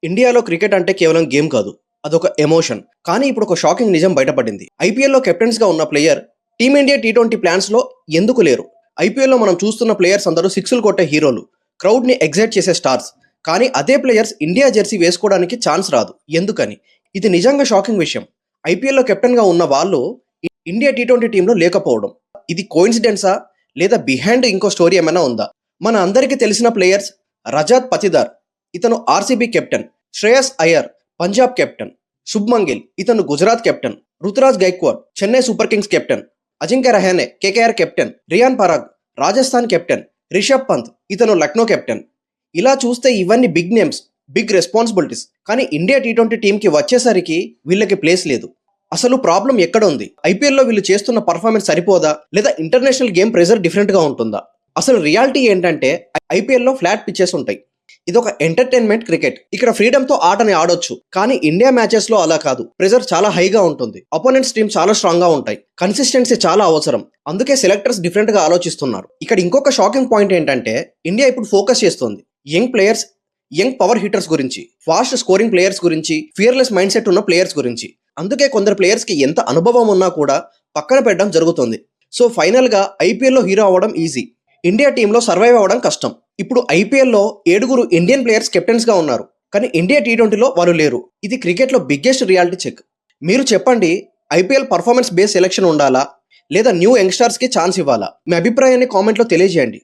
ఇండియాలో క్రికెట్ అంటే కేవలం గేమ్ కాదు, అదొక ఎమోషన్. కానీ ఇప్పుడు ఒక షాకింగ్ నిజం బయటపడింది. ఐపీఎల్లో కెప్టెన్స్గా ఉన్న ప్లేయర్ టీమిండియా టీ20 ప్లాన్స్లో ఎందుకు లేరు? ఐపీఎల్లో మనం చూస్తున్న ప్లేయర్స్ అందరూ సిక్స్లు కొట్టే హీరోలు, క్రౌడ్ని ఎగ్జైట్ చేసే స్టార్స్. కానీ అదే ప్లేయర్స్ ఇండియా జెర్సీ వేసుకోవడానికి ఛాన్స్ రాదు. ఎందుకని? ఇది నిజంగా షాకింగ్ విషయం. ఐపీఎల్లో కెప్టెన్గా ఉన్న వాళ్ళు ఇండియా టీ20 టీంలో లేకపోవడం, ఇది కోయిన్సిడెన్సా లేదా బిహైండ్ ఇంకో స్టోరీ ఏమైనా ఉందా? మన అందరికీ తెలిసిన ప్లేయర్స్ రజాత్ పతిదార్, ఇతను RCB captain. Shreyas Iyer Punjab captain. Shubman Gill, ఇతను Gujarat captain. Ruturaj Gaikwad Chennai Super Kings captain. Ajinkya Rahane KKR captain. Riyan Parag Rajasthan captain. Rishabh Pant, ఇతను లక్నో కెప్టెన్. ఇలా చూస్తే ఇవన్నీ బిగ్ నేమ్స్, బిగ్ రెస్పాన్సిబిలిటీస్. కానీ ఇండియా టీ20 టీంకి వచ్చేసరికి వీళ్ళకి ప్లేస్ లేదు. అసలు ప్రాబ్లం ఎక్కడ ఉంది? ఐపీఎల్లో వీళ్ళు చేస్తున్న పర్ఫార్మెన్స్ సరిపోదా, లేదా ఇంటర్నేషనల్ గేమ్ ప్రెజర్ డిఫరెంట్గా ఉంటుందా? అసలు రియాలిటీ ఏంటంటే ఐపీఎల్లో ఫ్లాట్ పిచ్చెస్ ఉంటాయి. ఇదొక ఎంటర్టైన్మెంట్ క్రికెట్. ఇక్కడ ఫ్రీడమ్తో ఆటని ఆడొచ్చు. కానీ ఇండియా మ్యాచెస్లో అలా కాదు. ప్రెజర్ చాలా హైగా ఉంటుంది. అపోనెంట్స్ టీమ్ చాలా స్ట్రాంగ్గా ఉంటాయి. కన్సిస్టెన్సీ చాలా అవసరం. అందుకే సెలెక్టర్స్ డిఫరెంట్గా ఆలోచిస్తున్నారు. ఇక్కడ ఇంకొక షాకింగ్ పాయింట్ ఏంటంటే ఇండియా ఇప్పుడు ఫోకస్ చేస్తుంది young players, young power hitters గురించి, ఫాస్ట్ స్కోరింగ్ ప్లేయర్స్ గురించి, ఫియర్లెస్ మైండ్ సెట్ ఉన్న ప్లేయర్స్ గురించి. అందుకే కొందరు ప్లేయర్స్కి ఎంత అనుభవం ఉన్నా కూడా పక్కన పెట్టడం జరుగుతుంది. సో ఫైనల్గా ఐపీఎల్లో హీరో అవ్వడం ఈజీ, ఇండియా టీంలో సర్వైవ్ అవ్వడం కష్టం. ఇప్పుడు ఐపీఎల్లో 7 ఇండియన్ ప్లేయర్స్ కెప్టెన్స్గా ఉన్నారు. కానీ ఇండియా టీ20లో వాళ్ళు లేరు. ఇది క్రికెట్లో బిగ్గెస్ట్ రియాలిటీ చెక్. మీరు చెప్పండి, ఐపీఎల్ పర్ఫార్మెన్స్ బేస్ సెలెక్షన్ ఉండాలా, లేదా న్యూ యంగ్స్టర్స్కి ఛాన్స్ ఇవ్వాలా? మీ అభిప్రాయాన్ని కామెంట్లో తెలియజేయండి.